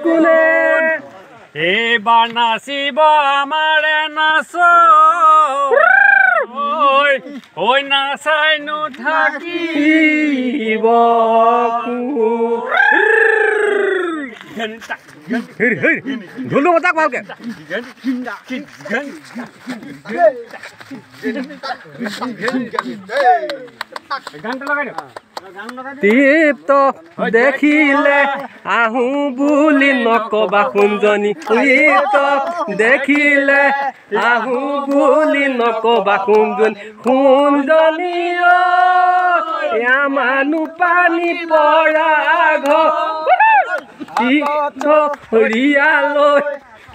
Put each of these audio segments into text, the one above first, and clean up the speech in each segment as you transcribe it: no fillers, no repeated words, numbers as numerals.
কোনে এইবাৰ নাচিব আমাৰে নাচ ঐ নাচাইনো থাকিব ঢোলটো বজাক ভালকে তৃপ্ত দেখিলে আহো বুলি নকবা সোণজনী তৃপ্ত দেখিলে আহো বুলি নকবা সোণজনী সোণজনী আমানো পানী পৰা ঘৰিয়ালৈ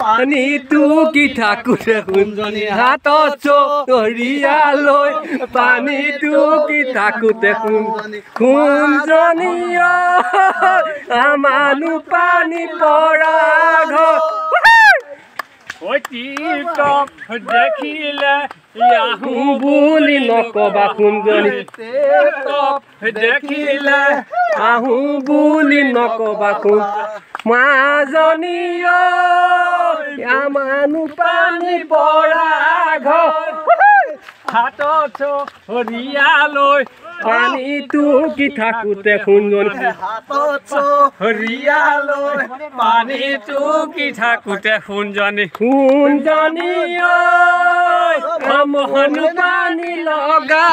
পানীটো কি থাকোতে সোণজনী হাতত চৰিয়ালৈ পানীটো কি থাকোতে সোণজনী আমানো পানী পৰা তৃপ্ত দেখিলে আহো বুলি নকবা সোণজনী দেখিলে আহো বুলি নকবা সোণ মাজনী আমানো পানী পৰা হাতত চৰিয়ালৈ পানীটো কি থাকোতে সোণজনী হৰিয়ালৈ পানীটো কি থাকোতে সোণজনী সোণজনী আমানো পানী লগা